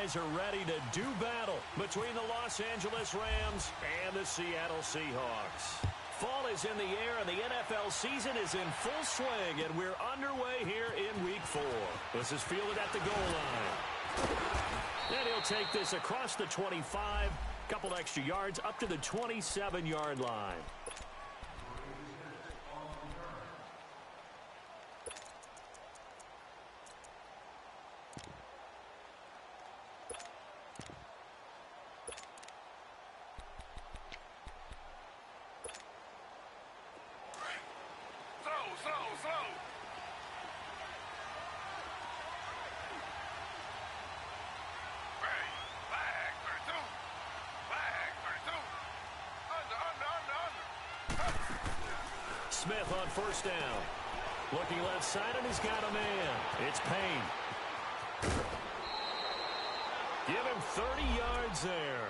guys are ready to do battle between the Los Angeles Rams and the Seattle Seahawks. Fall is in the air, and the NFL season is in full swing, and we're underway here in Week 4. This is fielded at the goal line. And he'll take this across the 25, couple extra yards up to the 27-yard line. Smith on first down. Looking left side, and he's got a man. It's Payne. Give him 30 yards there.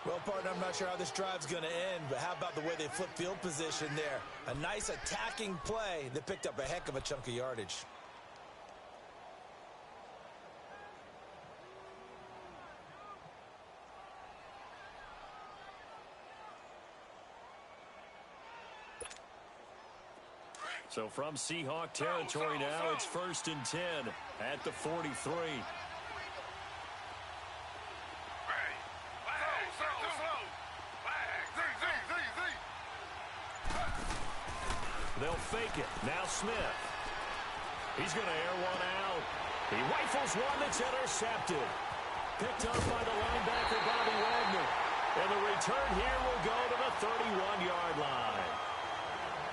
Well, partner, I'm not sure how this drive's going to end, but how about the way they flip field position there? A nice attacking play that picked up a heck of a chunk of yardage. So from Seahawk territory now, it's 1st and 10 at the 43. They'll fake it. Now Smith. He's going to air one out. He rifles one that's intercepted. Picked up by the linebacker, Bobby Wagner. And the return here will go to the 31-yard line.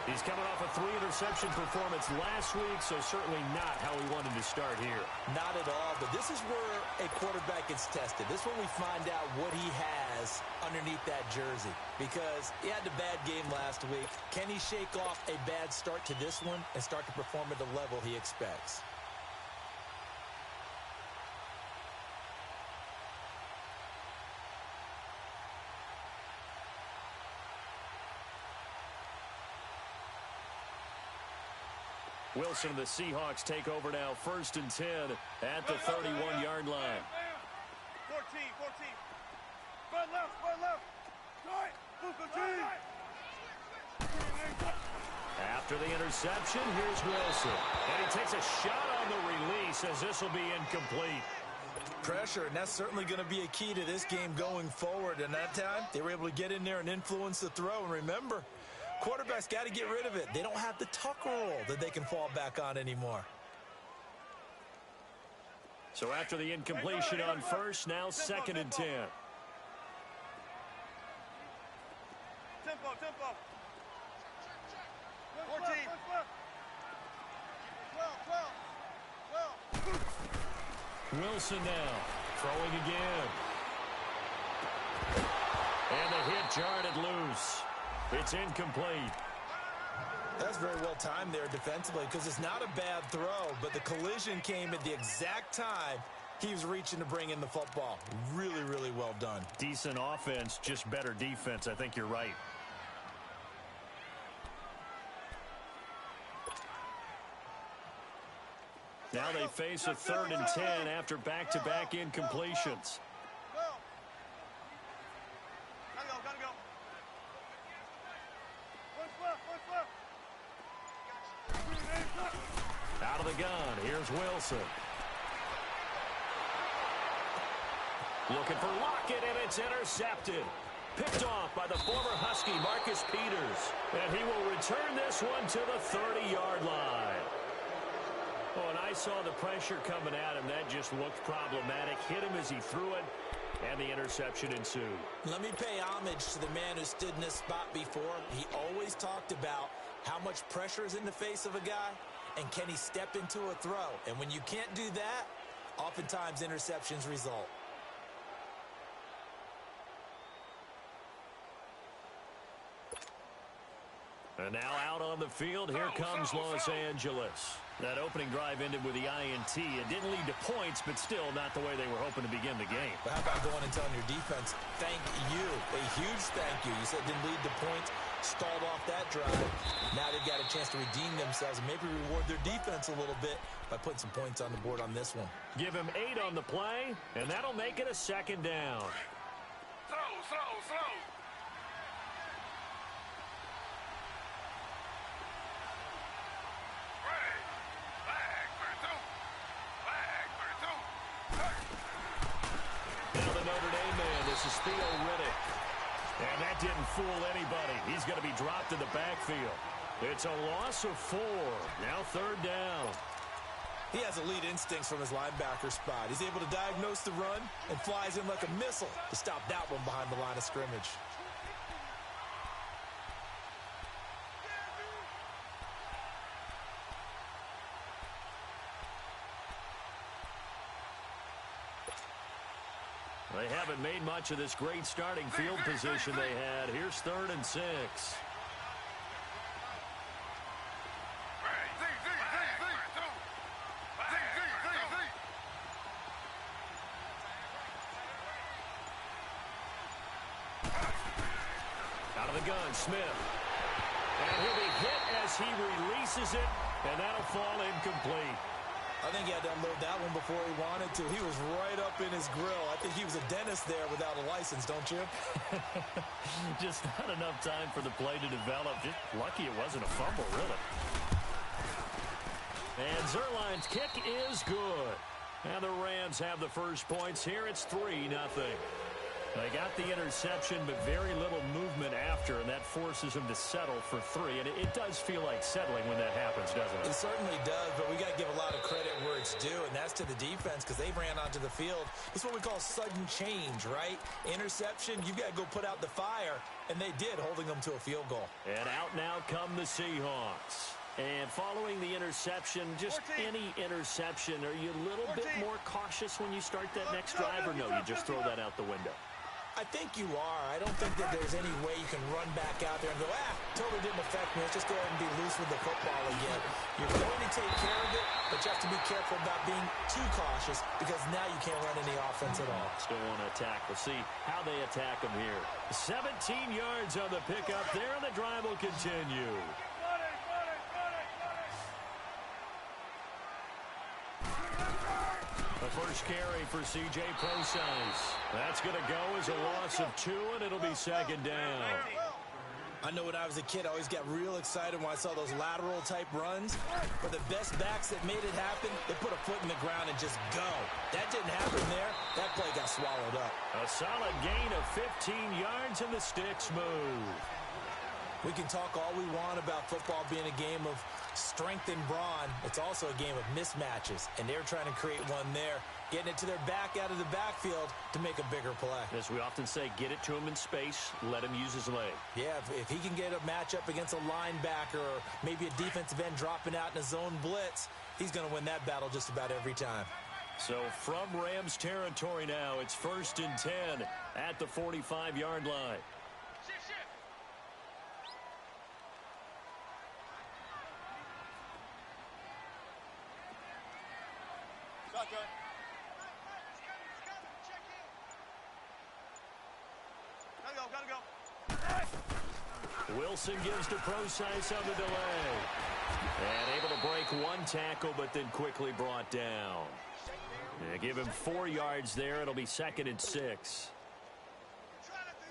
He's coming off a 3-interception performance last week, so certainly not how he wanted to start here. Not at all, but this is where a quarterback gets tested. This is when we find out what he has underneath that jersey. Because he had a bad game last week. Can he shake off a bad start to this one and start to perform at the level he expects? Wilson, the Seahawks take over now, 1st and 10 at the 31-yard line. 14. Spread left. After the interception, here's Wilson. And he takes a shot on the release as this will be incomplete. Pressure, and that's certainly going to be a key to this game going forward. And that time, they were able to get in there and influence the throw. And remember, quarterbacks got to get rid of it. They don't have the tuck roll that they can fall back on anymore. So after the incompletion on first, now 2nd and 10. Tempo. 14. 12. Wilson now throwing again. And the hit jarred loose. It's incomplete. That's very well timed there defensively because it's not a bad throw, but the collision came at the exact time he was reaching to bring in the football. Really, really well done. Decent offense, just better defense. I think you're right. Now they face a 3rd and 10 after back-to-back incompletions. Gotta go. Out of the gun, here's Wilson. Looking for Lockett, and it's intercepted. Picked off by the former Husky, Marcus Peters. And he will return this one to the 30-yard line. Oh, and I saw the pressure coming at him. That just looked problematic. Hit him as he threw it, and the interception ensued. Let me pay homage to the man who stood in this spot before. He always talked about how much pressure is in the face of a guy, and can he step into a throw? And when you can't do that, oftentimes interceptions result. And now out on the field, here comes Los Angeles. That opening drive ended with the INT. It didn't lead to points, but still not the way they were hoping to begin the game. But how about going and telling your defense, thank you, a huge thank you. You said it didn't lead to points, stalled off that drive. Now they've got a chance to redeem themselves and maybe reward their defense a little bit by putting some points on the board on this one. Give him 8 on the play, and that'll make it a second down. Slow. This is Theo Riddick. And that didn't fool anybody. He's going to be dropped in the backfield. It's a loss of 4. Now 3rd down. He has elite instincts from his linebacker spot. He's able to diagnose the run and flies in like a missile to stop that one behind the line of scrimmage. They haven't made much of this great starting field position they had. Here's 3rd and 6. Out of the gun, Smith. And he'll be hit as he releases it, and that'll fall incomplete. I think he had to unload that one before he wanted to. He was right up in his grill. I think he was a dentist there without a license, don't you? Just not enough time for the play to develop. Just lucky it wasn't a fumble, really. And Zerline's kick is good. And the Rams have the first points here. It's 3-0. They got the interception, but very little movement after, and that forces them to settle for 3. And it does feel like settling when that happens, doesn't it? It certainly does, but we got to give a lot of credit where it's due, and that's to the defense because they ran onto the field. It's what we call sudden change, right? Interception, you got to go put out the fire, and they did, holding them to a field goal. And out now come the Seahawks. And following the interception, just 14. any interception, are you a little 14. bit more cautious when you start that next drive, or no, you just throw that out the window? I think you are. I don't think that there's any way you can run back out there and go, totally didn't affect me. Let's just go ahead and be loose with the football again. You're going to take care of it, but you have to be careful about being too cautious because now you can't run any offense at all. Still want to attack. We'll see how they attack them here. 17 yards on the pickup there, and the drive will continue. The first carry for C.J. Prosise. That's going to go as a loss of 2, and it'll be 2nd down. I know when I was a kid, I always got real excited when I saw those lateral-type runs. But the best backs that made it happen, they put a foot in the ground and just go. That didn't happen there. That play got swallowed up. A solid gain of 15 yards, and the sticks move. We can talk all we want about football being a game of strength and brawn. It's also a game of mismatches, and they're trying to create one there, getting it to their back out of the backfield to make a bigger play. As we often say, get it to him in space, let him use his leg. Yeah, if he can get a matchup against a linebacker or maybe a defensive end dropping out in a zone blitz, he's going to win that battle just about every time. So from Rams territory now, it's 1st and 10 at the 45-yard line. Gotta go. Wilson gives to Prosise on the delay. And able to break one tackle, but then quickly brought down. They give him 4 yards there. It'll be 2nd and 6.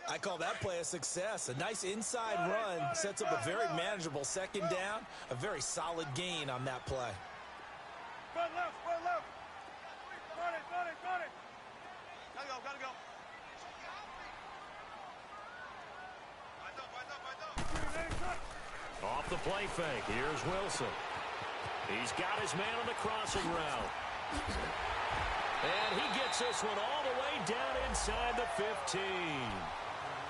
I call that play a success. A nice inside run sets up a very manageable 2nd down. A very solid gain on that play. Run left. Got it. Gotta go. Off the play fake. Here's Wilson. He's got his man on the crossing route. And he gets this one all the way down inside the 15.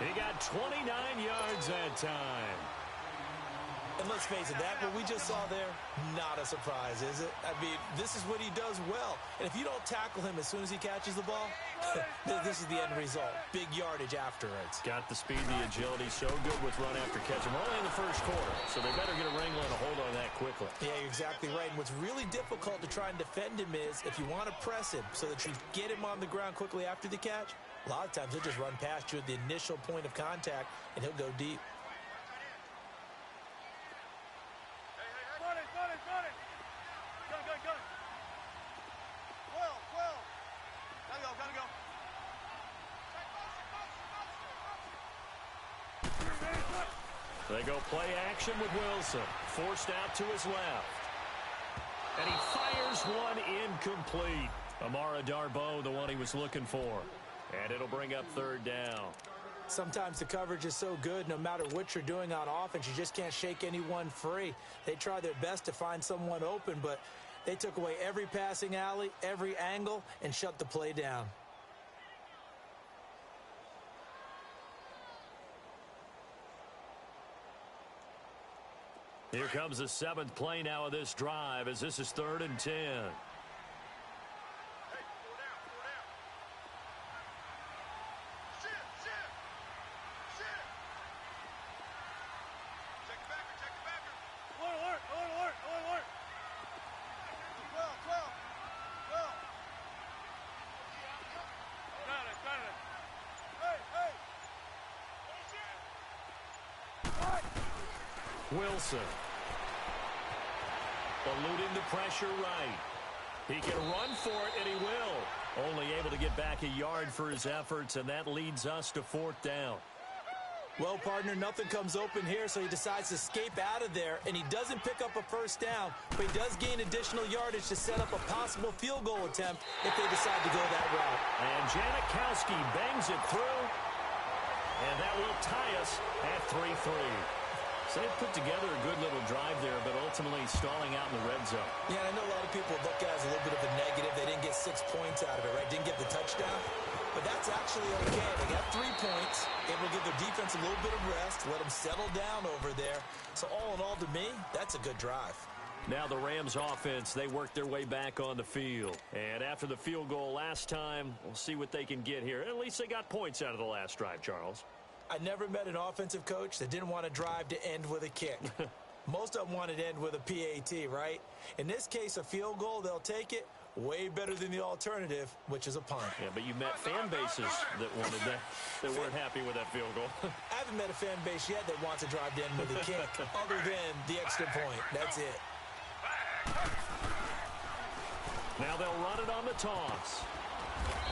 He got 29 yards that time. And let's face it, that what we just saw there, not a surprise, is it? I mean, this is what he does well. And if you don't tackle him as soon as he catches the ball, this is the end result. Big yardage afterwards. Got the speed, the agility, so good with run after catch. We're only in the first quarter, so they better get a wrangle and a hold on that quickly. Yeah, you're exactly right. And what's really difficult to try and defend him is if you want to press him so that you get him on the ground quickly after the catch, a lot of times he'll just run past you at the initial point of contact, and he'll go deep. They go play action with Wilson. Forced out to his left. And he fires one incomplete. Amara Darboh, the one he was looking for. And it'll bring up third down. Sometimes the coverage is so good, no matter what you're doing on offense, you just can't shake anyone free. They try their best to find someone open, but they took away every passing alley, every angle, and shut the play down. Here comes the seventh play now of this drive as this is 3rd and 10. Wilson. Eluding the pressure right. He can run for it, and he will. Only able to get back a yard for his efforts, and that leads us to 4th down. Well, partner, nothing comes open here, so he decides to escape out of there, and he doesn't pick up a first down, but he does gain additional yardage to set up a possible field goal attempt if they decide to go that route. And Janikowski bangs it through, and that will tie us at 3-3. So they put together a good little drive there, but ultimately stalling out in the red zone. Yeah, I know a lot of people look at it as a little bit of a negative. They didn't get 6 points out of it, right? Didn't get the touchdown. But that's actually okay. They got 3 points. Able to give their defense a little bit of rest, let them settle down over there. So all in all, to me, that's a good drive. Now the Rams offense, they work their way back on the field. And after the field goal last time, we'll see what they can get here. At least they got points out of the last drive, Charles. I never met an offensive coach that didn't want to drive to end with a kick. Most of them wanted to end with a PAT, right? In this case, a field goal, they'll take it. Way better than the alternative, which is a punt. Yeah, but you met fan bases that wanted that, that weren't happy with that field goal. I haven't met a fan base yet that wants to drive to end with a kick, other than the extra point. That's it. Now they'll run it on the toss.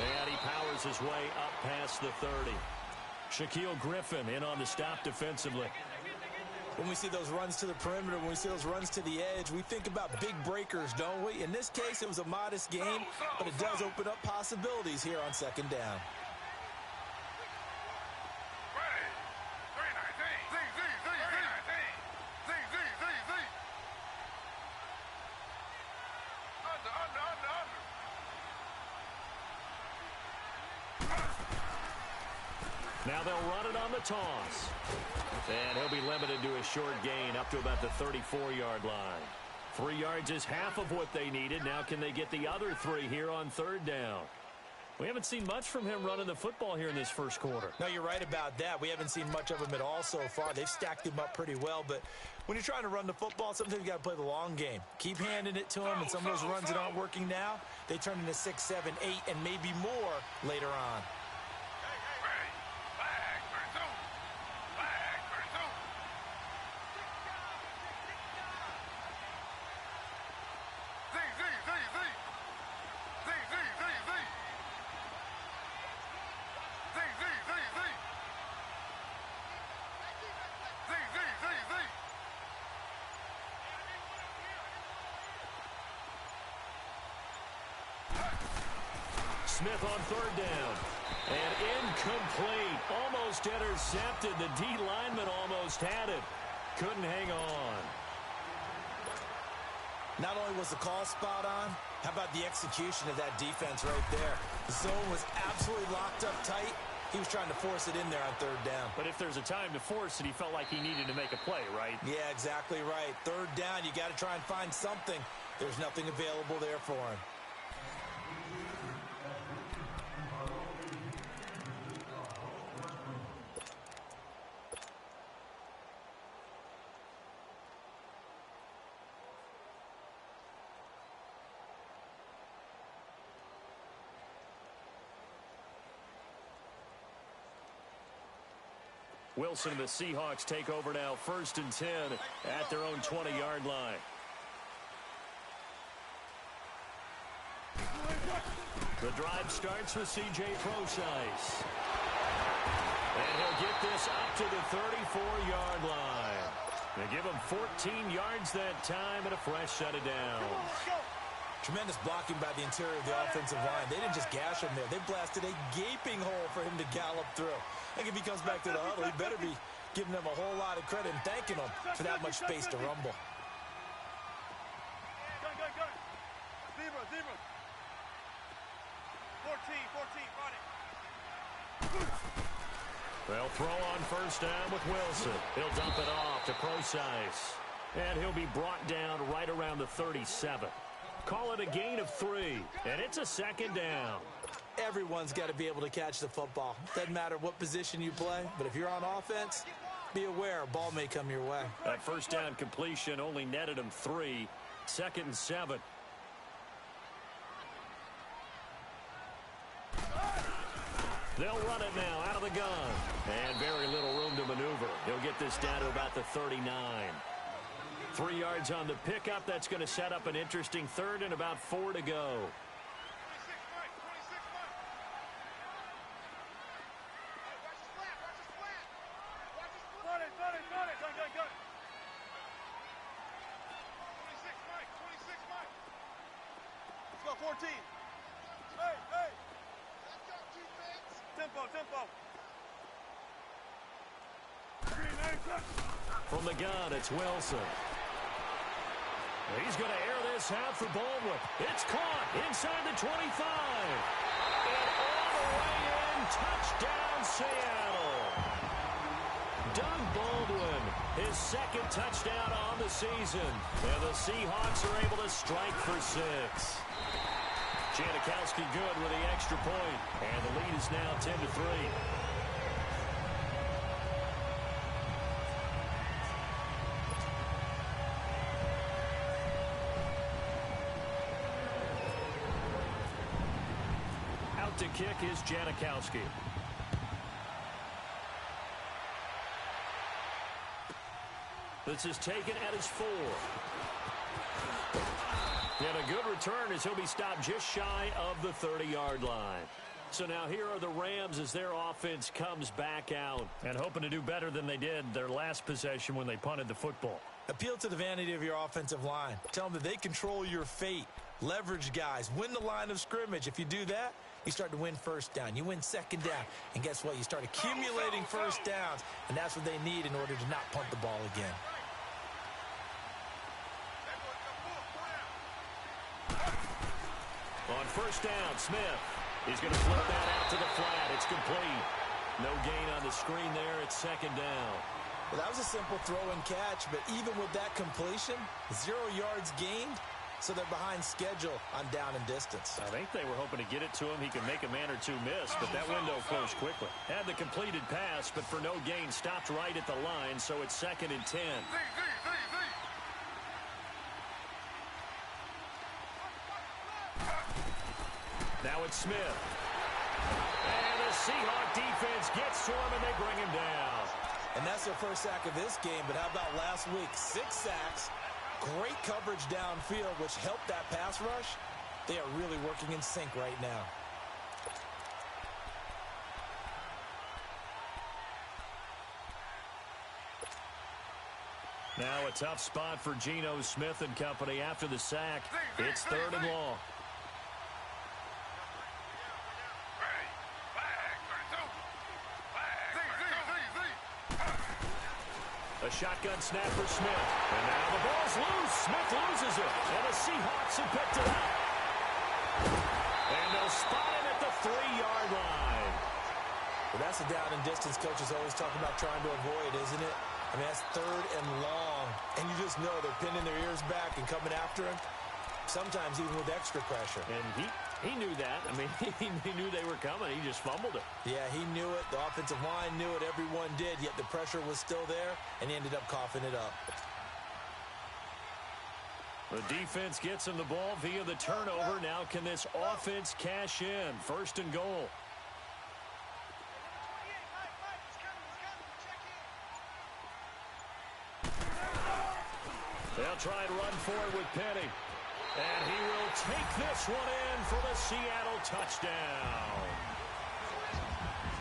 And he powers his way up past the 30. Shaquille Griffin in on the stop defensively. When we see those runs to the perimeter, when we see those runs to the edge, we think about big breakers, don't we? In this case, it was a modest game, but it does open up possibilities here on 2nd down. Now they'll run it on the toss. And he'll be limited to a short gain up to about the 34-yard line. 3 yards is half of what they needed. Now can they get the other 3 here on 3rd down? We haven't seen much from him running the football here in this first quarter. No, you're right about that. We haven't seen much of him at all so far. They've stacked him up pretty well, but when you're trying to run the football, sometimes you got to play the long game. Keep handing it to him, and some of those runs that aren't working now, they turn into 6, 7, 8, and maybe more later on. Smith on 3rd down. And incomplete. Almost intercepted. The D lineman almost had it. Couldn't hang on. Not only was the call spot on, how about the execution of that defense right there? The zone was absolutely locked up tight, He was trying to force it in there on third down. But if there's a time to force it, he felt like he needed to make a play, right? Yeah, exactly right. Third down, you got to try and find something. There's nothing available there for him. Wilson and the Seahawks take over now, 1st and 10 at their own 20-yard line. The drive starts with C.J. Procise. And he'll get this up to the 34-yard line. They give him 14 yards that time and a fresh set of downs. Tremendous blocking by the interior of the offensive line. They didn't just gash him there. They blasted a gaping hole for him to gallop through. I think if he comes back to the huddle, he better be giving them a whole lot of credit and thanking them for that much space to rumble. Gun. Zebra. 14, run it. They'll throw on 1st down with Wilson. He'll dump it off to Procise. And he'll be brought down right around the 37. Call it a gain of 3, and it's a 2nd down. Everyone's got to be able to catch the football. Doesn't matter what position you play, but if you're on offense, be aware a ball may come your way. That 1st down completion only netted him 3. 2nd and 7. They'll run it now out of the gun. And very little room to maneuver. He'll get this down to about the 39. 3 yards on the pickup. That's going to set up an interesting 3rd and about 4 to go. 26, Mike. Watch his flat. Gun it. Gun. 26, Mike. Let's go, 14. Hey. Let's go, defense. Tempo. From the gun, it's Wilson. He's going to air this out for Baldwin. It's caught inside the 25. And all the way in, touchdown Seattle. Doug Baldwin, his 2nd touchdown on the season. And the Seahawks are able to strike for 6. Janikowski good with the extra point. And the lead is now 10-3. To kick is Janikowski. This is taken at his 4. And a good return as he'll be stopped just shy of the 30-yard line. So now here are the Rams as their offense comes back out and hoping to do better than they did their last possession when they punted the football. Appeal to the vanity of your offensive line. Tell them that they control your fate. Leverage guys. Win the line of scrimmage. If you do that, you start to win 1st down. You win 2nd down. And guess what? You start accumulating 1st downs. And that's what they need in order to not punt the ball again. On 1st down, Smith. He's going to float that out to the flat. It's complete. No gain on the screen there. It's 2nd down. Well, that was a simple throw and catch. But even with that completion, 0 yards gained. So they're behind schedule on down and distance. I think they were hoping to get it to him. He could make a man or two miss, but that window closed quickly. Had the completed pass, but for no gain, stopped right at the line, so it's 2nd and 10. Now it's Smith. And the Seahawk defense gets to him, and they bring him down. And that's their 1st sack of this game, but how about last week? 6 sacks. Great coverage downfield, which helped that pass rush. They are really working in sync right now. Now a tough spot for Geno Smith and company after the sack. It's 3rd and long. A shotgun snap for Smith. And now the ball's loose. Smith loses it. And the Seahawks have picked it up. And they'll spot him at the 3-yard line. Well, That's the down and distance coach is always talking about trying to avoid, isn't it? I mean, that's third and long, and you just know they're pinning their ears back and coming after him, sometimes even with extra pressure. And he knew that. I mean, he knew they were coming. He just fumbled it. Yeah, he knew it. The offensive line knew it. Everyone did, yet the pressure was still there, and he ended up coughing it up. The defense gets him the ball via the turnover. Now can this offense cash in? First and goal. They'll try and run forward with Penny. And he will take this one in for the Seattle touchdown.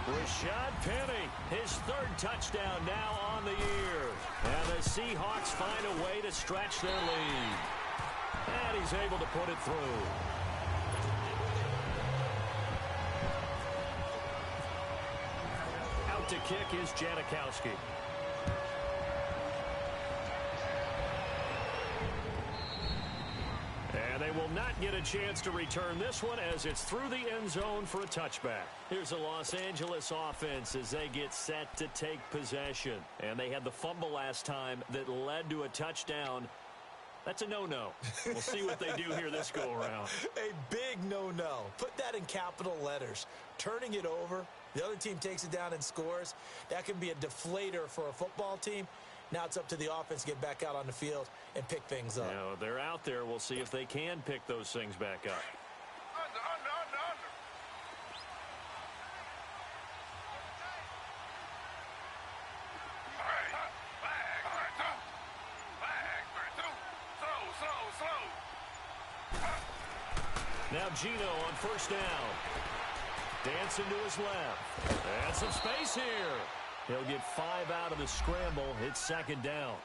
Rashad Penny, his third touchdown now on the year. And the Seahawks find a way to stretch their lead. And he's able to put it through. Out to kick is Janikowski. And they will not get a chance to return this one as it's through the end zone for a touchback. Here's the Los Angeles offense as they get set to take possession. And they had the fumble last time that led to a touchdown. That's a no-no. We'll see what they do here this go-around. A big no-no. Put that in capital letters. Turning it over, the other team takes it down and scores. That can be a deflator for a football team. Now it's up to the offense to get back out on the field and pick things up. Now, they're out there. We'll see if they can pick those things back up. Under. Now Gino on first down. Dancing to his left. And some space here. He'll get 5 out of the scramble. It's second down.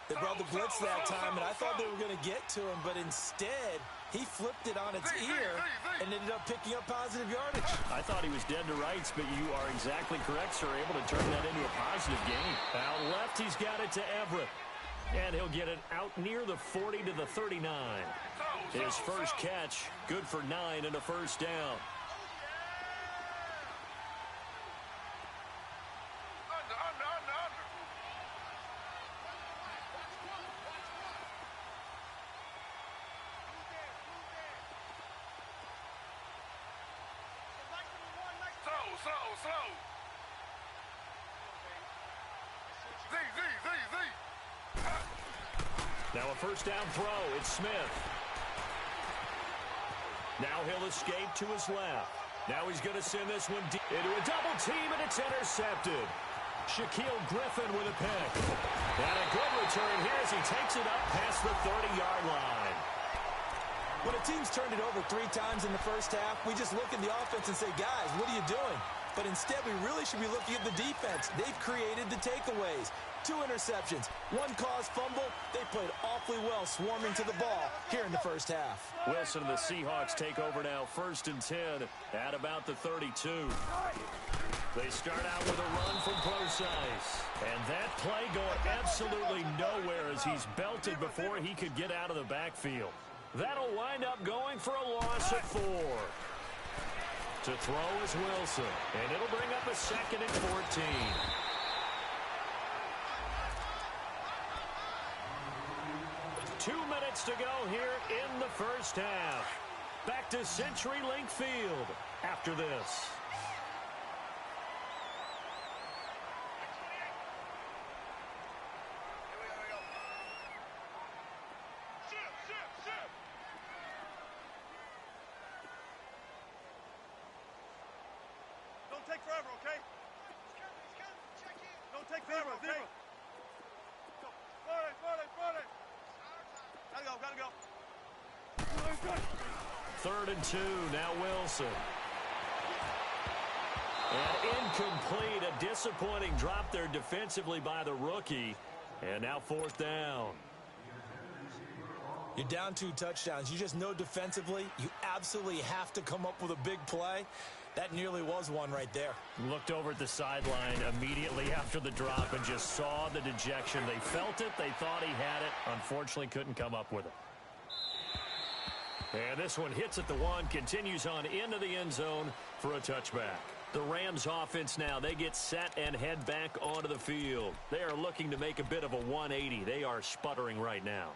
They brought the blitz that time, and I thought they were going to get to him, but instead he flipped it on its ear and ended up picking up positive yardage. I thought he was dead to rights, but you are exactly correct, sir. Able to turn that into a positive gain. Out left, he's got it to Everett. And he'll get it out near the 40 to the 39. His first catch, good for 9 and a first down. Slow. Now a first down throw. It's Smith. Now he'll escape to his left. Now he's going to send this one deep into a double team, and it's intercepted. Shaquille Griffin with a pick. And a good return here as he takes it up past the 30-yard line. When a team's turned it over 3 times in the first half, we just look at the offense and say, guys, what are you doing? But instead, we really should be looking at the defense. They've created the takeaways. 2 interceptions, 1 caused fumble. They played awfully well swarming to the ball here in the first half. Wilson and the Seahawks take over now, 1st and 10 at about the 32. They start out with a run from close ice. And that play going absolutely nowhere as he's belted before he could get out of the backfield. That'll wind up going for a loss of 4. To throw is Wilson, and it'll bring up a 2nd and 14. Two minutes to go here in the first half. Back to CenturyLink Field after this. Don't take forever, okay? Don't take forever, okay? Forward. Gotta go. 3rd and 2, now Wilson. And incomplete, a disappointing drop there defensively by the rookie. And now 4th down. You're down 2 touchdowns. You just know defensively you absolutely have to come up with a big play. That nearly was one right there. Looked over at the sideline immediately after the drop and just saw the dejection. They felt it. They thought he had it. Unfortunately, couldn't come up with it. And this one hits at the 1, continues on into the end zone for a touchback. The Rams offense now, they get set and head back onto the field. They are looking to make a bit of a 180. They are sputtering right now.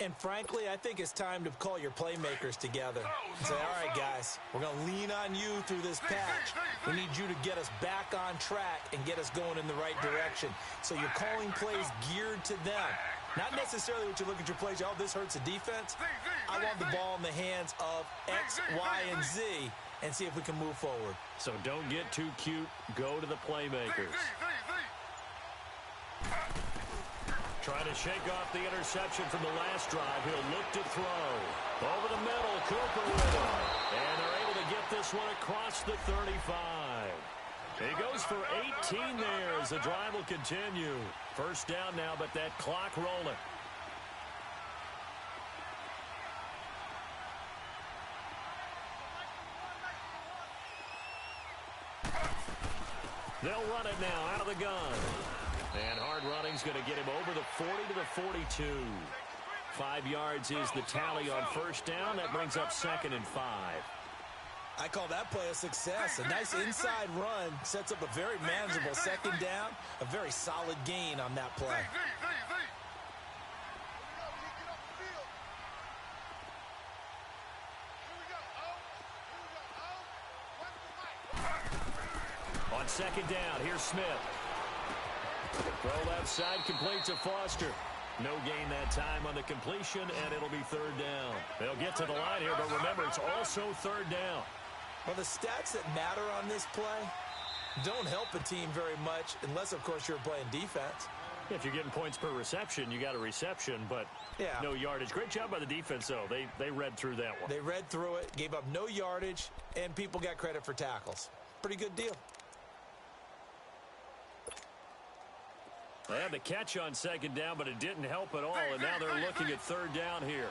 And frankly, I think it's time to call your playmakers together and say, all right, guys, we're going to lean on you through this patch. We need you to get us back on track and get us going in the right direction. So you're calling plays geared to them. Not necessarily what you look at your plays, oh, this hurts the defense. I want the ball in the hands of X, Y, and Z and see if we can move forward. So don't get too cute. Go to the playmakers. Trying to shake off the interception from the last drive. He'll look to throw. Over the middle, Cooper with him. And they're able to get this one across the 35. He goes for 18 there as the drive will continue. First down now, but that clock rolling. They'll run it now out of the gun. And hard running's going to get him over the 40 to the 42. 5 yards is the tally on first down. That brings up 2nd and 5. I call that play a success. A nice inside run sets up a very manageable second down. A very solid gain on that play. On second down, here's Smith. Throw left side, complete to Foster. No gain that time on the completion, and it'll be 3rd down. They'll get to the line here, but remember, it's also 3rd down. Well, the stats that matter on this play don't help a team very much unless, of course, you're playing defense. If you're getting points per reception, you got a reception, but no yardage. Great job by the defense, though. They read through that one. They read through it, gave up no yardage, and people got credit for tackles. Pretty good deal. They had the catch on second down, but it didn't help at all, and now they're looking at 3rd down here.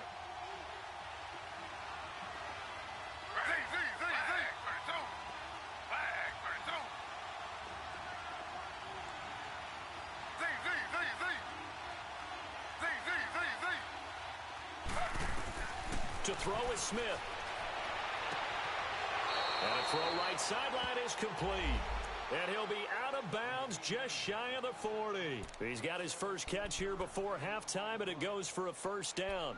To throw is Smith. And a throw right sideline is complete. And he'll be out of bounds just shy of the 40. He's got his first catch here before halftime, and it goes for a first down.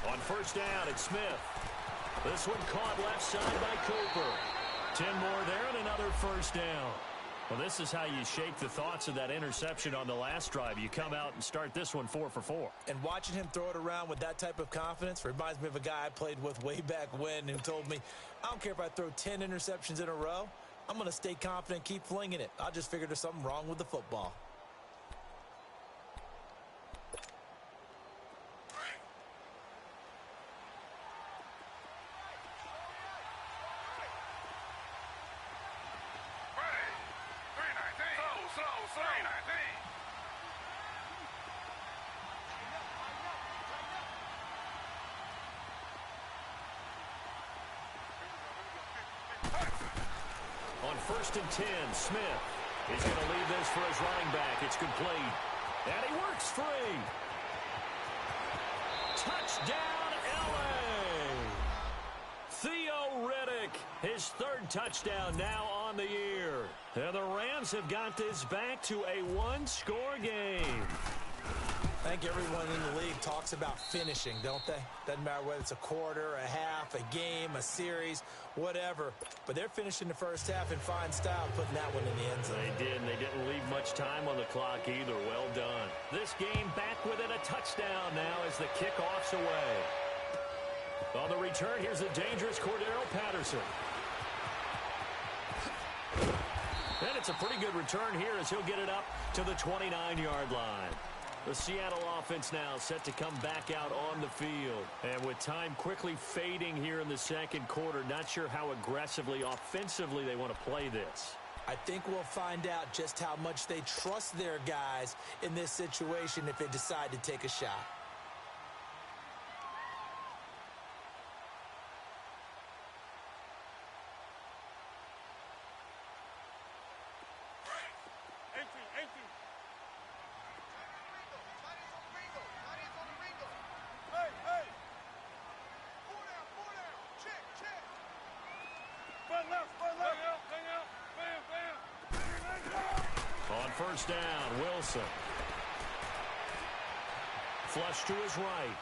On first down, it's Smith. This one caught left side by Cooper. 10 more there and another first down. Well, this is how you shake the thoughts of that interception on the last drive. You come out and start this one 4 for 4. And watching him throw it around with that type of confidence reminds me of a guy I played with way back when who told me, I don't care if I throw 10 interceptions in a row. I'm going to stay confident, keep flinging it. I just figured there's something wrong with the football. On 1st and 10, Smith is going to leave this for his running back. It's complete. And he works free. Touchdown, L.A. Theo Riddick, his 3rd touchdown now on the year. And the Rams have got this back to a 1-score game. I think everyone in the league talks about finishing, don't they? Doesn't matter whether it's a quarter, a half, a game, a series, whatever. But they're finishing the first half in fine style, putting that one in the end zone. They did, and they didn't leave much time on the clock either. Well done. This game back within a touchdown now as the kickoff's away. On the return, here's the dangerous Cordero Patterson. And it's a pretty good return here as he'll get it up to the 29-yard line. The Seattle offense now set to come back out on the field. And with time quickly fading here in the second quarter, not sure how aggressively, offensively they want to play this. I think we'll find out just how much they trust their guys in this situation if they decide to take a shot. On first down, Wilson. Flush to his right.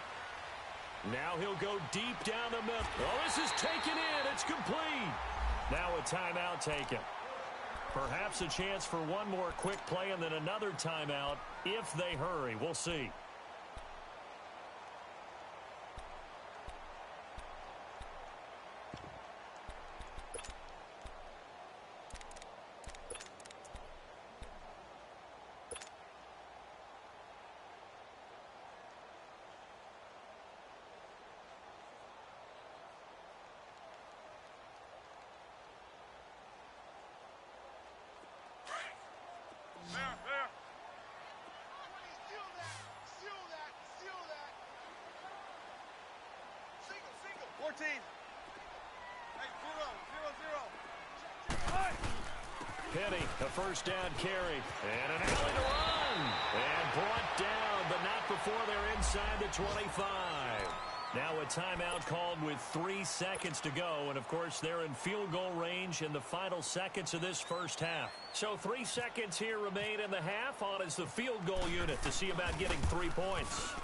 Now he'll go deep down the middle. Oh, this is taken in. It's complete. Now a timeout taken. Perhaps a chance for one more quick play and then another timeout if they hurry. We'll see. There. Seal that. Single. 14. Hey, 0. Penny, a first down carry. And an alley to run. And brought down, but not before they're inside the 25. Now a timeout called with 3 seconds to go. And, of course, they're in field goal range in the final seconds of this first half. So 3 seconds here remain in the half. On is the field goal unit to see about getting 3 points.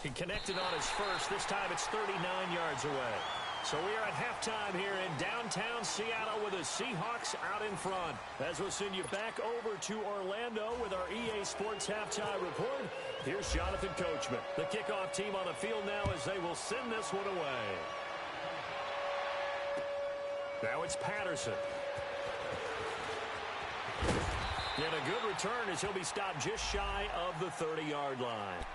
He connected on his first. This time it's 39 yards away. So we are at halftime here in downtown Seattle with the Seahawks out in front. As we'll send you back over to Orlando with our EA Sports Halftime Report, here's Jonathan Coachman. The kickoff team on the field now as they will send this one away. Now it's Patterson. And a good return as he'll be stopped just shy of the 30-yard line.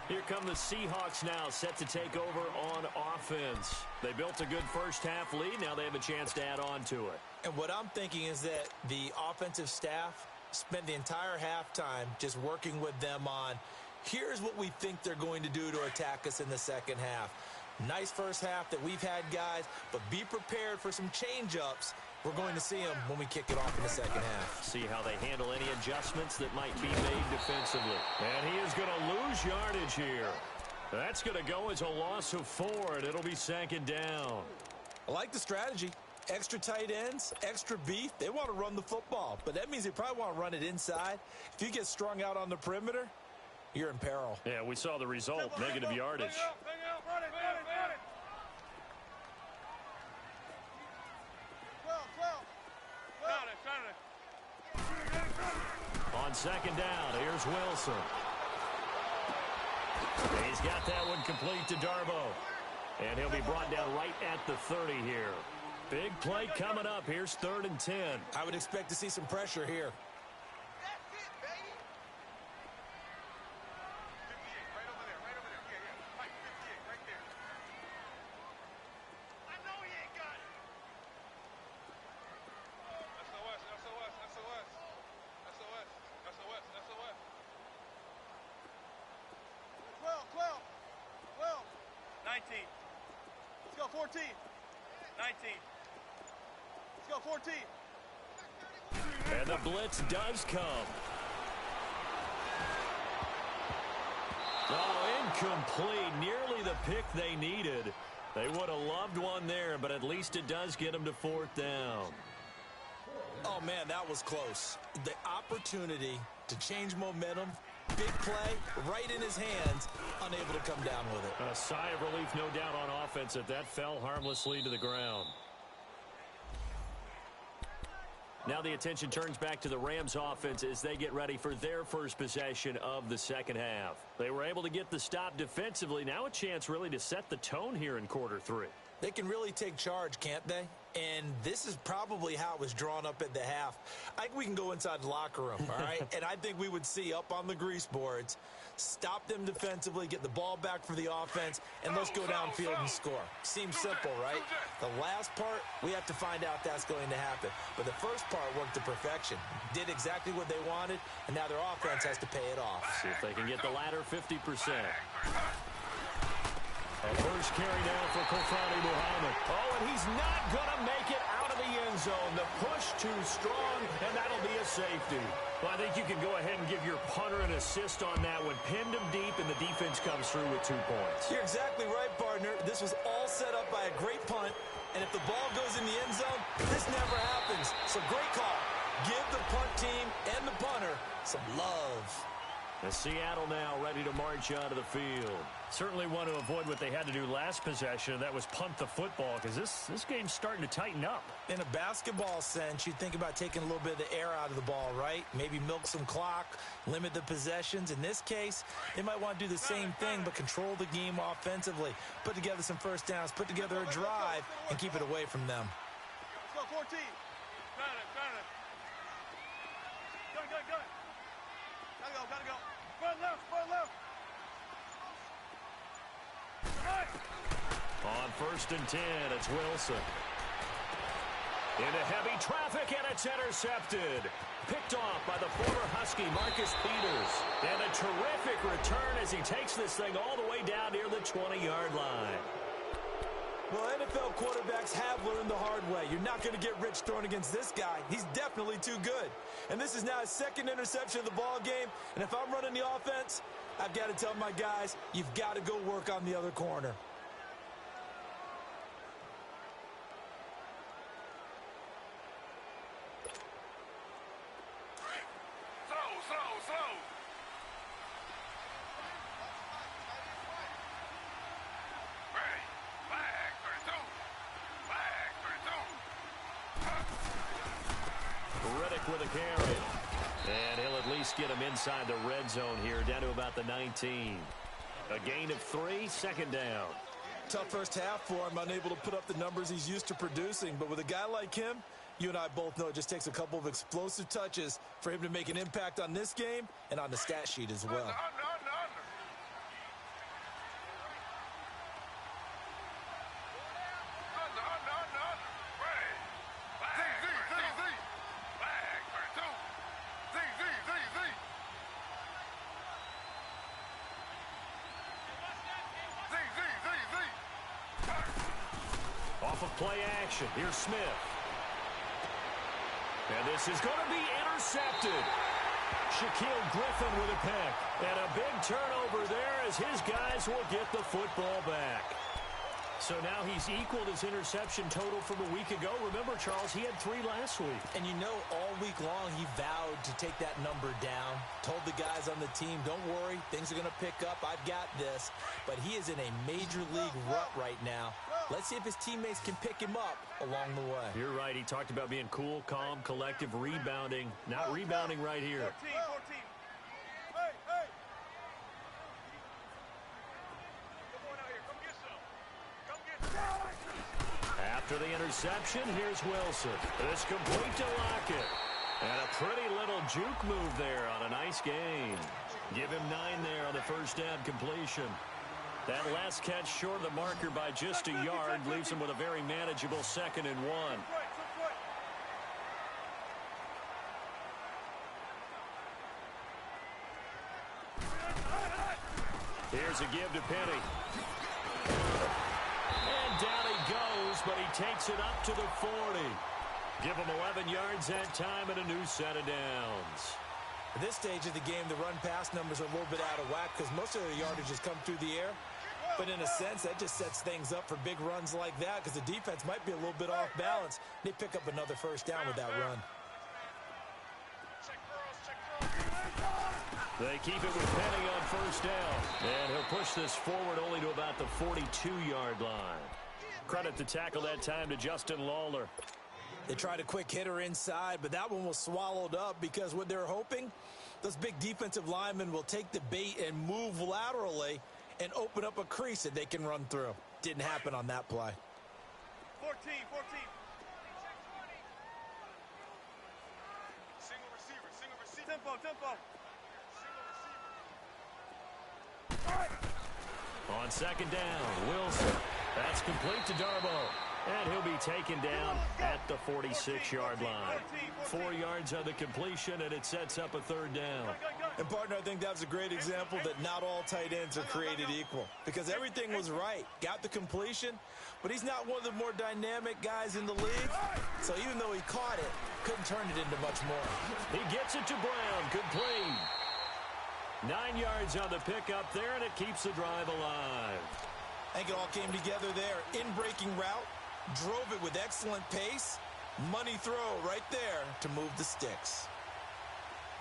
Here come the Seahawks now, set to take over on offense. They built a good first half lead. Now they have a chance to add on to it. And what I'm thinking is that the offensive staff spent the entire halftime just working with them on, here's what we think they're going to do to attack us in the second half. Nice first half that we've had, guys, but be prepared for some change-ups. We're going to see them when we kick it off in the second half. See how they handle any adjustments that might be made defensively. And he is going to lose yardage here. That's going to go as a loss of 4, and it'll be second down. I like the strategy. Extra tight ends, extra beef. They want to run the football, but that means they probably want to run it inside. If you get strung out on the perimeter, you're in peril. Yeah, we saw the result, negative yardage. Run it. On second down, here's Wilson. He's got that one complete to Darbo. And he'll be brought down right at the 30 here. Big play coming up. Here's 3rd and 10. I would expect to see some pressure here. That's it, baby. 58, right over there. Yeah. Right, 58, right there. I know he ain't got it. SOS. 12. 19. Let's go, 14. 19. Let's go, 14. And the blitz does come. Oh, incomplete. Nearly the pick they needed. They would have loved one there, but at least it does get them to 4th down. Oh, man, that was close. The opportunity to change momentum, big play, right in his hands, unable to come down with it. A sigh of relief, no doubt, on offense that fell harmlessly to the ground. Now the attention turns back to the Rams offense as they get ready for their first possession of the second half. They were able to get the stop defensively. Now a chance really to set the tone here in quarter 3. They can really take charge, can't they? And this is probably how it was drawn up at the half. I think we can go inside the locker room, all right? And I think we would see up on the grease boards, stop them defensively, get the ball back for the offense, and let's go downfield and score. Seems simple, right? The last part, we have to find out that's going to happen. But the first part worked to perfection. Did exactly what they wanted, and now their offense has to pay it off. See if they can get the latter 50%. A first carry now for Kofani Muhammad. Oh, and he's not going to make it out of the end zone. The push too strong, and that'll be a safety. Well, I think you can go ahead and give your punter an assist on that one. Pinned him deep, and the defense comes through with 2 points. You're exactly right, partner. This was all set up by a great punt, and if the ball goes in the end zone, this never happens. So great call. Give the punt team and the punter some love. And Seattle now ready to march onto the field. Certainly want to avoid what they had to do last possession. That was punt the football, because this game's starting to tighten up. In a basketball sense, you think about taking a little bit of the air out of the ball, right? Maybe milk some clock, limit the possessions. In this case, they might want to do the same thing, but control the game offensively. Put together some first downs, put together a drive, and keep it away from them. Let's go, 14. Got it. Gun. Gotta go. Front left. On 1st and 10, it's Wilson. Into heavy traffic, and it's intercepted. Picked off by the former Husky, Marcus Peters. And a terrific return as he takes this thing all the way down near the 20-yard line. Well, NFL quarterbacks have learned the hard way. You're not going to get rich throwing against this guy. He's definitely too good. And this is now his 2nd interception of the ball game. And if I'm running the offense, I've got to tell my guys, you've got to go work on the other corner. Slow. Ready. Flag 32. Riddick with a carry. And he'll at least get him inside the red zone here, down to about the 19. A gain of 3, 2nd down. Tough first half for him, unable to put up the numbers he's used to producing. But with a guy like him, you and I both know it just takes a couple of explosive touches for him to make an impact on this game and on the stat sheet as well. Under. Ready. Z. Flag 32. Z. Off of play action, here's Smith. And this is going to be intercepted. Shaquille Griffin with a pick. And a big turnover there as his guys will get the football back. So now he's equaled his interception total from a week ago. Remember, Charles, he had 3 last week. And you know, all week long he vowed to take that number down. Told the guys on the team, don't worry, things are going to pick up. I've got this. But he is in a major league rut right now. Let's see if his teammates can pick him up along the way. You're right. He talked about being cool, calm, collective, rebounding. Not rebounding right here. 14. Hey. Come on out here. Come get some. After the interception, here's Wilson. It's complete to Lockett. And a pretty little juke move there on a nice game. Give him 9 there on the first down completion. That last catch short of the marker by just a yard leaves him with a very manageable 2nd and 1. Here's a give to Penny. And down he goes, but he takes it up to the 40. Give him 11 yards that time and a new set of downs. At this stage of the game, the run-pass numbers are a little bit out of whack because most of their yardage has come through the air. But in a sense, that just sets things up for big runs like that because the defense might be a little bit off balance. They pick up another first down with that run. They keep it with Penny on first down. And he'll push this forward only to about the 42-yard line. Credit to tackle that time to Justin Lawler. They tried a quick hitter inside, but that one was swallowed up because what they're hoping, those big defensive linemen will take the bait and move laterally and open up a crease that they can run through. Didn't happen on that play. 14. Single receiver. Tempo. On 2nd down, Wilson. That's complete to Darboh. And he'll be taken down at the 46-yard line. 4 yards on the completion, and it sets up a 3rd down. Gun. And, partner, I think that was a great example that not all tight ends are created equal because everything was right. Got the completion, but he's not one of the more dynamic guys in the league. So even though he caught it, couldn't turn it into much more. He gets it to Brown. Complete. 9 yards on the pickup there, and it keeps the drive alive. I think it all came together there. In-breaking route, drove it with excellent pace. Money throw right there to move the sticks.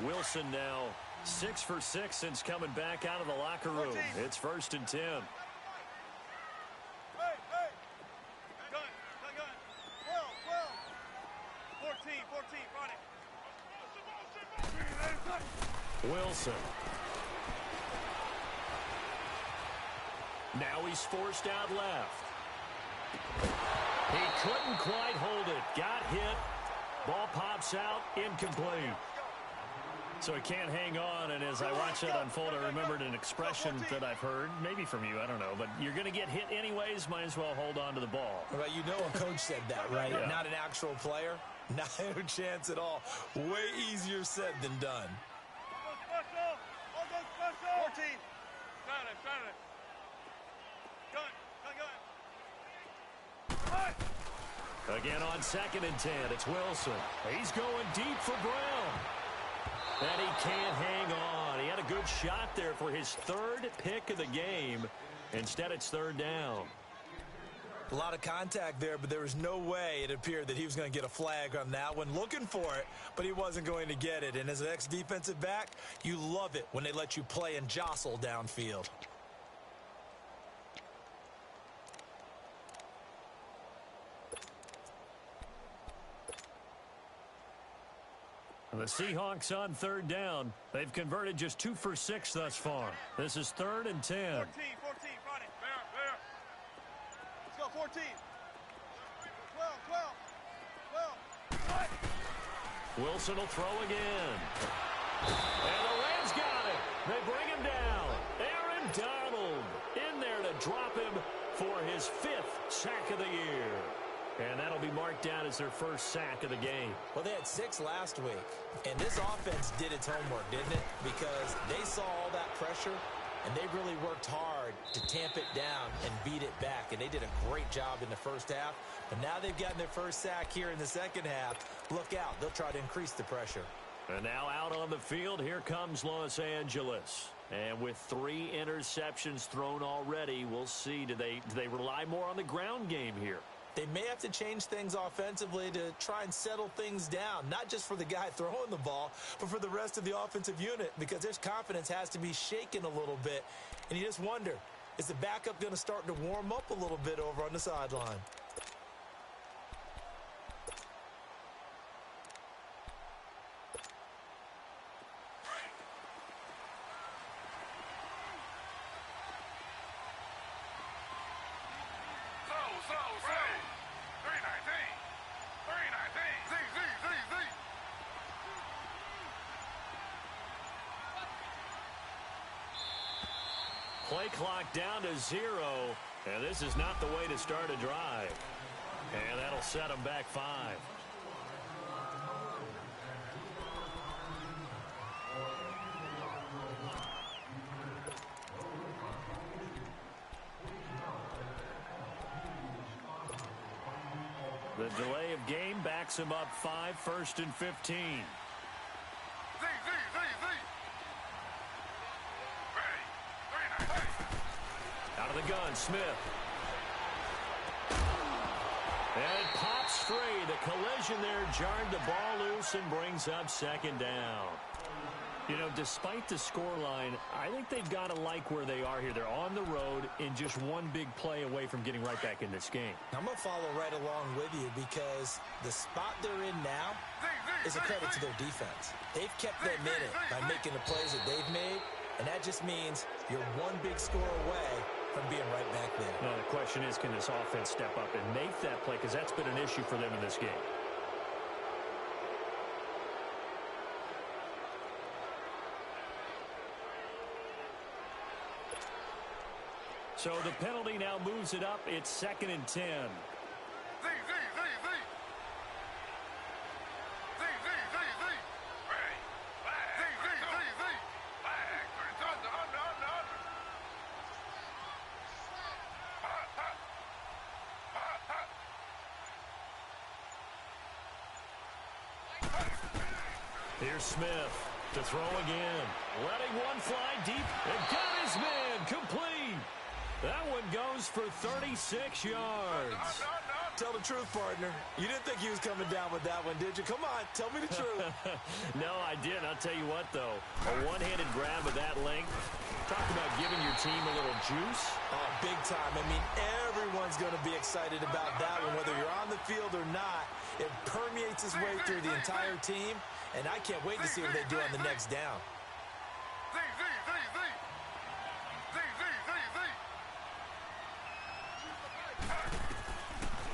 Wilson now 6 for 6 since coming back out of the locker room. It's 1st and 10. Hey, hey. Gun. 12. 14, run it. Wilson. Now he's forced out left. He couldn't quite hold it. Got hit. Ball pops out. Incomplete. So he can't hang on, and as I watch that unfold, I remembered an expression that I've heard, maybe from you, I don't know, but you're going to get hit anyways, might as well hold on to the ball. Well, you know a coach said that, right? Yeah. Not an actual player. Not a chance at all. Way easier said than done. 14. Got it. Gun. Again on 2nd and 10, it's Wilson. He's going deep for Brown. And he can't hang on. He had a good shot there for his 3rd pick of the game. Instead, it's 3rd down. A lot of contact there, but there was no way it appeared that he was going to get a flag on that one. Looking for it, but he wasn't going to get it. And as an ex-defensive back, you love it when they let you play and jostle downfield. The Seahawks on 3rd down. They've converted just 2 for 6 thus far. This is 3rd and 10. 14, run it. There. Let's go, 14. 12. Wilson will throw again. And the Rams got it. They bring him down. Aaron Donald in there to drop him for his 5th sack of the year. And that'll be marked down as their 1st sack of the game. Well, they had 6 last week, and this offense did its homework, didn't it? Because they saw all that pressure, and they really worked hard to tamp it down and beat it back, and they did a great job in the first half. But now they've gotten their 1st sack here in the second half. Look out. They'll try to increase the pressure. And now out on the field, here comes Los Angeles. And with 3 interceptions thrown already, we'll see. Do they rely more on the ground game here? They may have to change things offensively to try and settle things down, not just for the guy throwing the ball, but for the rest of the offensive unit, because their confidence has to be shaken a little bit. And you just wonder, is the backup going to start to warm up a little bit over on the sideline? Play clock down to 0, and this is not the way to start a drive. And that'll set them back 5. The delay of game backs him up 5, 1st and 15. Out of the gun, Smith. And it pops free. The collision there jarred the ball loose and brings up 2nd down. You know, despite the scoreline, I think they've got to like where they are here. They're on the road and just one big play away from getting right back in this game. I'm going to follow right along with you because the spot they're in now is a credit to their defense. They've kept them in it by making the plays that they've made, and that just means you're one big score away from being right back there. No, the question is, can this offense step up and make that play? Because that's been an issue for them in this game. So the penalty now moves it up. It's 2nd and 10. Here's Smith to throw again. Letting one fly deep and got his man complete. That one goes for 36 yards. Tell the truth, partner. You didn't think he was coming down with that one, did you? Come on, tell me the truth. No, I didn't. I'll tell you what, though. A one-handed grab of that length. Talk about giving your team a little juice. Oh, big time. I mean, everyone's going to be excited about that one, whether you're on the field or not. It permeates its way through the entire team, and I can't wait to see what they do on the next down.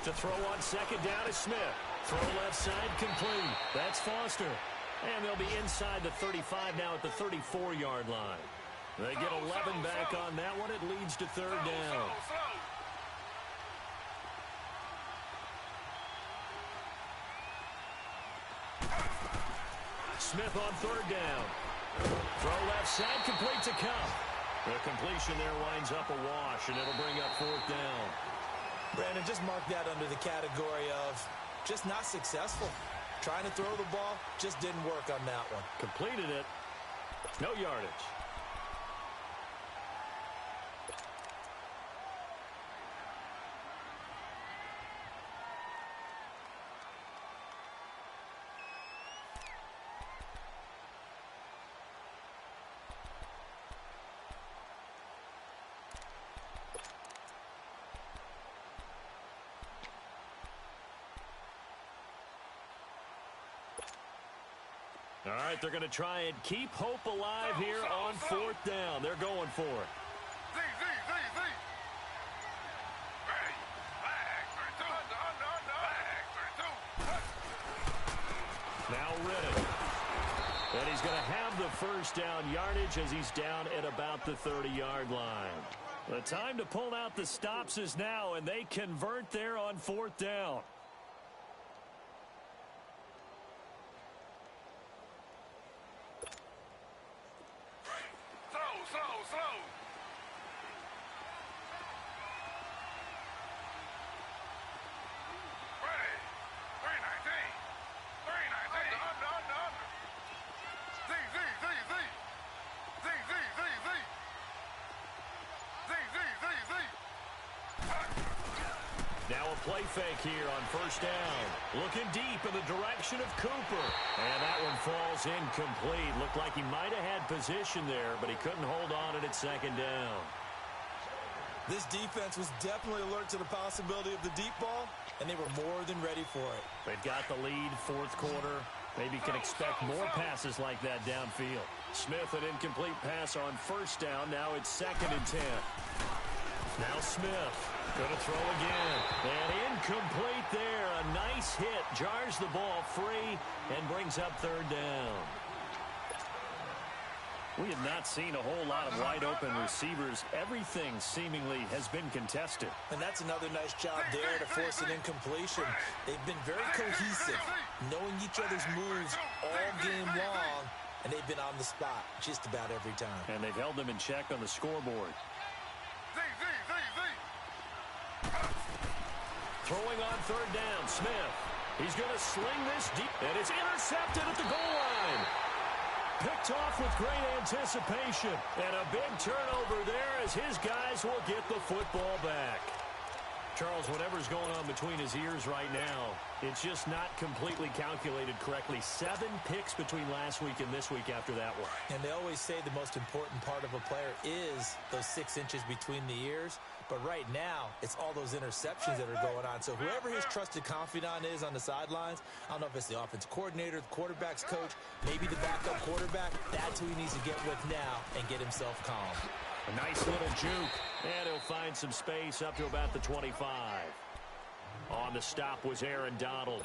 To throw on second down is Smith. Throw left side complete. That's Foster. And they'll be inside the 35 now at the 34-yard line. They get 11 back on that one. It leads to third down. Smith on third down. Throw left side complete to Cup. The completion there winds up a wash, and it'll bring up fourth down. Brandon, just mark that under the category of just not successful. Trying to throw the ball, just didn't work on that one. Completed it. No yardage. All right, they're going to try and keep hope alive here on fourth down. They're going for it. Now Riddick. And he's going to have the first down yardage as he's down at about the 30-yard line. The time to pull out the stops is now, and they convert there on fourth down. Play fake here on first down. Looking deep in the direction of Cooper. And that one falls incomplete. Looked like he might have had position there, but he couldn't hold on at second down. This defense was definitely alert to the possibility of the deep ball, and they were more than ready for it. They've got the lead, fourth quarter. Maybe can expect more passes like that downfield. Smith, an incomplete pass on first down. Now it's 2nd and 10. Now Smith. Going to throw again. And incomplete there. A nice hit. Jars the ball free and brings up third down. We have not seen a whole lot of wide-open receivers. Everything seemingly has been contested. And that's another nice job there to force an incompletion. They've been very cohesive, knowing each other's moves all game long, and they've been on the spot just about every time. And they've held them in check on the scoreboard. Throwing on third down, Smith. He's going to sling this deep, and it's intercepted at the goal line. Picked off with great anticipation, and a big turnover there as his guys will get the football back. Charles, whatever's going on between his ears right now, it's just not completely calculated correctly. 7 picks between last week and this week after that one. And they always say the most important part of a player is those 6 inches between the ears. But right now, it's all those interceptions that are going on. So whoever his trusted confidant is on the sidelines, I don't know if it's the offense coordinator, the quarterback's coach, maybe the backup quarterback, that's who he needs to get with now and get himself calm. A nice little juke, and he'll find some space up to about the 25. On the stop was Aaron Donald.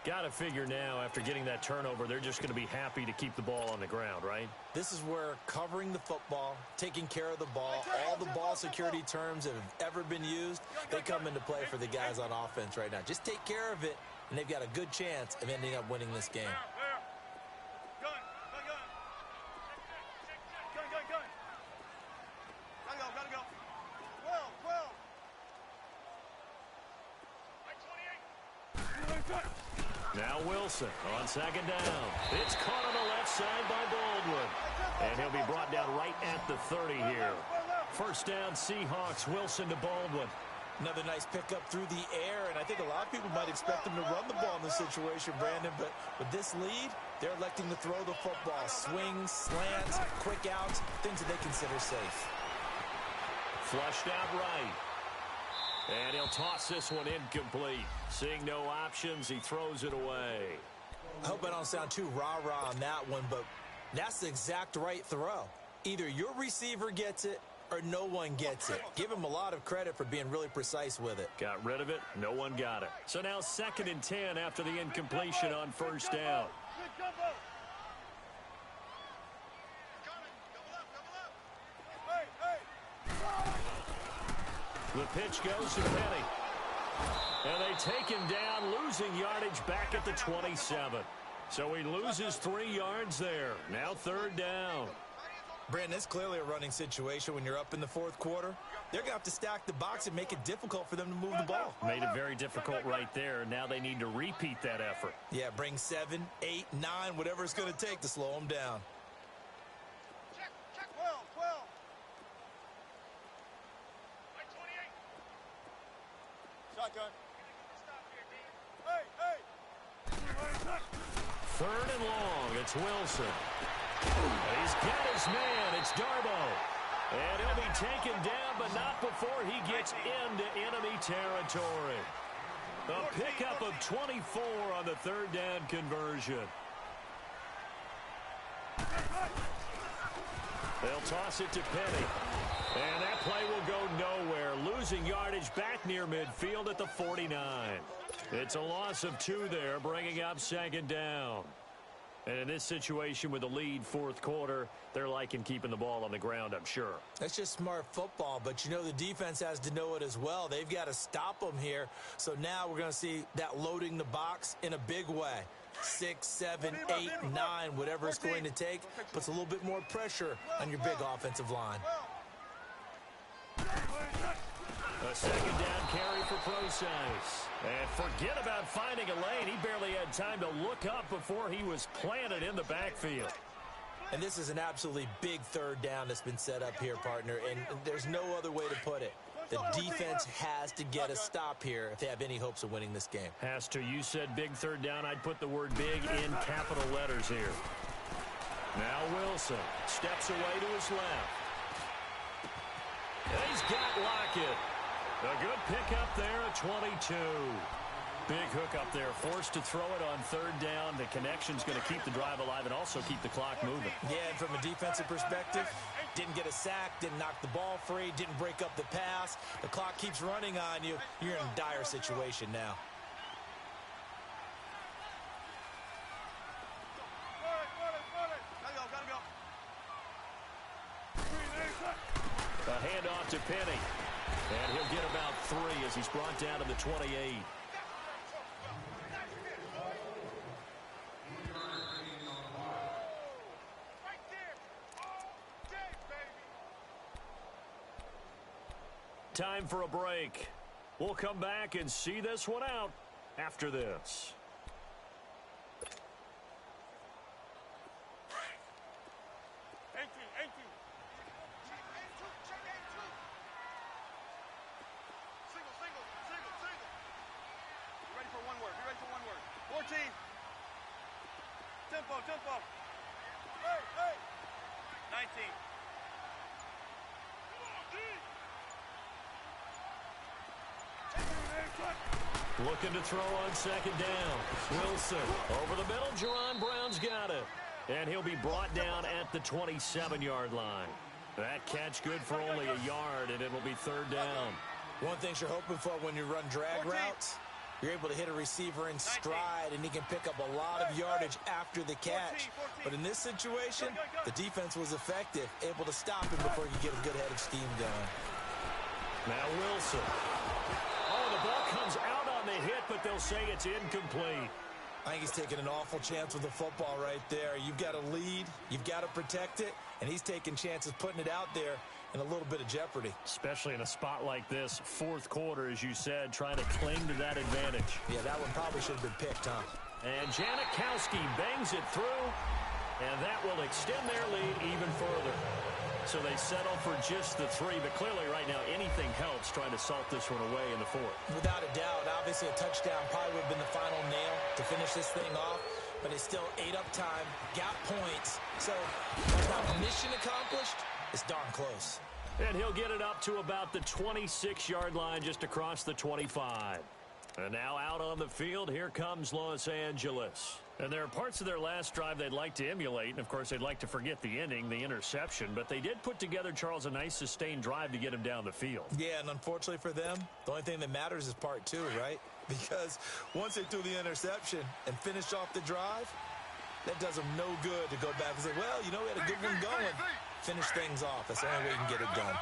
Got to figure now, after getting that turnover, they're just going to be happy to keep the ball on the ground, right? This is where covering the football, taking care of the ball, all the ball security terms that have ever been used, they come into play for the guys on offense right now. Just take care of it, and they've got a good chance of ending up winning this game. Now Wilson on second down. It's caught on the left side by Baldwin. And he'll be brought down right at the 30 here. First down, Seahawks. Wilson to Baldwin. Another nice pickup through the air, and I think a lot of people might expect him to run the ball in this situation, Brandon, but with this lead, they're electing to throw the football. Swings, slants, quick outs, things that they consider safe. Flushed out right. And he'll toss this one incomplete. Seeing no options, he throws it away. I hope I don't sound too rah-rah on that one, but that's the exact right throw. Either your receiver gets it or no one gets it. Give him a lot of credit for being really precise with it. Got rid of it. No one got it. So now 2nd and 10 after the incompletion on first down. The pitch goes to Penny. And they take him down, losing yardage back at the 27. So he loses 3 yards there. Now 3rd down. Brandon, it's clearly a running situation when you're up in the 4th quarter. They're going to have to stack the box and make it difficult for them to move the ball. Made it very difficult right there. Now they need to repeat that effort. Yeah, bring 7, 8, 9, whatever it's going to take to slow them down. Check, 12, 12. Right, 28. Shotgun. Stop here, D. Hey, hey. 3rd and long. It's Wilson. He's got his man. It's Darbo. And he'll be taken down, but not before he gets into enemy territory. A pickup of 24 on the 3rd down conversion. They'll toss it to Penny. And that play will go nowhere. Losing yardage back near midfield at the 49. It's a loss of 2 there, bringing up 2nd down. And in this situation with the lead 4th quarter, they're liking keeping the ball on the ground, I'm sure. That's just smart football, but you know the defense has to know it as well. They've got to stop them here. So now we're going to see that loading the box in a big way. 6, 7, 8, 9, whatever it's going to take, puts a little bit more pressure on your big offensive line. A 2nd down carry for Procise. And forget about finding a lane. He barely had time to look up before he was planted in the backfield. And this is an absolutely big 3rd down that's been set up here, partner, and there's no other way to put it. The defense has to get a stop here if they have any hopes of winning this game. Has to. You said big 3rd down. I'd put the word big in capital letters here. Now Wilson steps away to his left. And he's got Lockett. A good pickup there at 22. Big hook up there. Forced to throw it on 3rd down. The connection's going to keep the drive alive and also keep the clock moving. Yeah, and from a defensive perspective, didn't get a sack, didn't knock the ball free, didn't break up the pass. The clock keeps running on you. You're in a dire situation now. A handoff to Penny. And he'll get about 3 as he's brought down to the 28. Time for a break. We'll come back and see this one out after this. Tempo. Hey, hey. 19. Looking to throw on 2nd down. Wilson over the middle. Jerron Brown's got it. And he'll be brought down at the 27-yard line. That catch good for only a yard, and it'll be 3rd down. One thing you're hoping for when you run drag routes, you're able to hit a receiver in stride, and he can pick up a lot of yardage after the catch. But in this situation, the defense was effective, able to stop him before he could get a good head of steam going. Now Wilson. Oh, the ball comes out on the hit, but they'll say it's incomplete. I think he's taking an awful chance with the football right there. You've got to lead, you've got to protect it, and he's taking chances putting it out there in a little bit of jeopardy. Especially in a spot like this, 4th quarter, as you said, trying to cling to that advantage. Yeah, that one probably should have been picked, huh? And Janikowski bangs it through, and that will extend their lead even further. So they settle for just the 3, but clearly right now anything helps trying to salt this one away in the 4th. Without a doubt, obviously a touchdown probably would have been the final nail to finish this thing off, but it's still ate up time, got points. So now mission accomplished, it's darn close. And he'll get it up to about the 26-yard line just across the 25. And now out on the field, here comes Los Angeles. And there are parts of their last drive they'd like to emulate. And, of course, they'd like to forget the ending, the interception. But they did put together, Charles, a nice sustained drive to get him down the field. Yeah, and unfortunately for them, the only thing that matters is part 2, right? Because once they threw the interception and finished off the drive, that does them no good to go back and say, well, you know, we had a good one going. Finish things off. That's the only way you can get it done.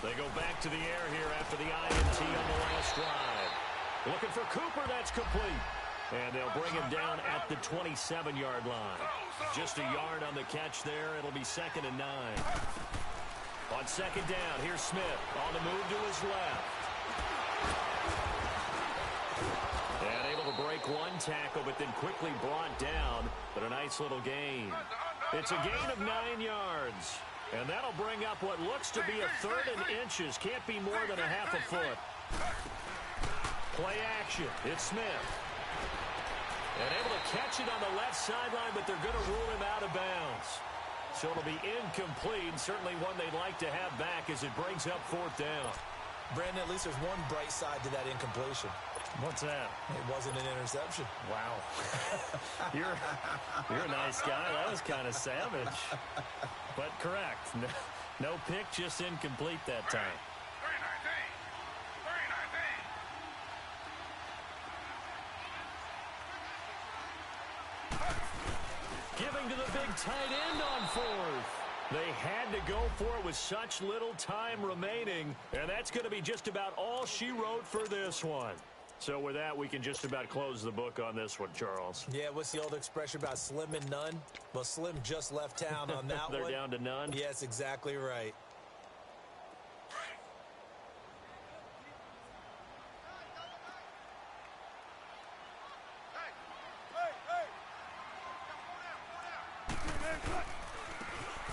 They go back to the air here after the INT on the last drive. Looking for Cooper, that's complete. And they'll bring him down at the 27-yard line. Just a yard on the catch there. It'll be 2nd and 9. On 2nd down, here's Smith on the move to his left. And able to break one tackle, but then quickly brought down. But a nice little gain. It's a gain of 9 yards. And that'll bring up what looks to be a 3rd and inches. Can't be more than a half a foot. Play action. It's Smith. And able to catch it on the left sideline, but they're going to rule him out of bounds. So it'll be incomplete. Certainly one they'd like to have back as it brings up 4th down. Brandon, at least there's one bright side to that incompletion. What's that? It wasn't an interception. Wow. You're a nice guy. That was kind of savage. But correct. No pick, just incomplete that time. 319. Giving to the big tight end on 4th. They had to go for it with such little time remaining, and that's going to be just about all she wrote for this one. So with that, we can just about close the book on this one, Charles. Yeah, what's the old expression about slim and none? Well, Slim just left town on that They're one. down to none? Yes, exactly right.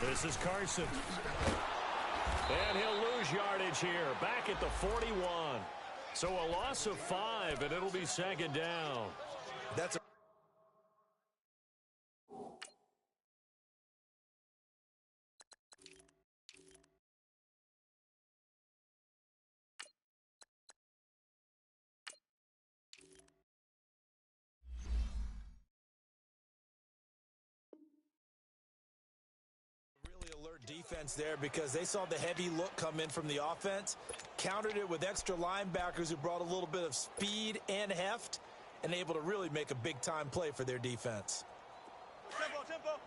This is Carson. And he'll lose yardage here. Back at the 41. So a loss of 5, and it'll be 2nd down. That's a defense there because they saw the heavy look come in from the offense, countered it with extra linebackers who brought a little bit of speed and heft, and able to really make a big-time play for their defense. Tempo.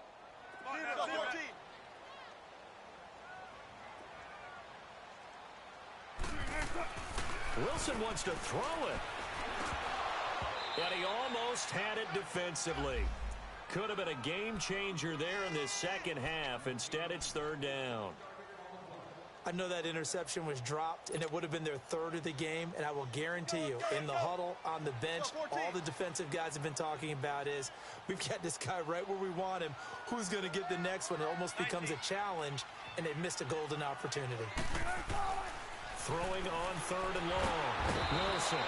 Wilson wants to throw it. And he almost had it defensively. Could have been a game changer there in this second half. Instead, it's 3rd down. I know that interception was dropped, and it would have been their 3rd of the game, and I will guarantee you, in the huddle, on the bench, all the defensive guys have been talking about is, we've got this guy right where we want him. Who's going to get the next one? It almost becomes a challenge, and they missed a golden opportunity. Throwing on 3rd and long. Wilson.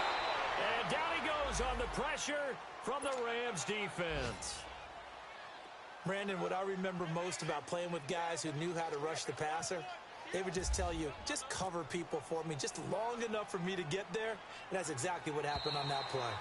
And down he goes on the pressure from the Rams defense. Brandon, what I remember most about playing with guys who knew how to rush the passer, they would just tell you, just cover people for me, just long enough for me to get there. And that's exactly what happened on that play.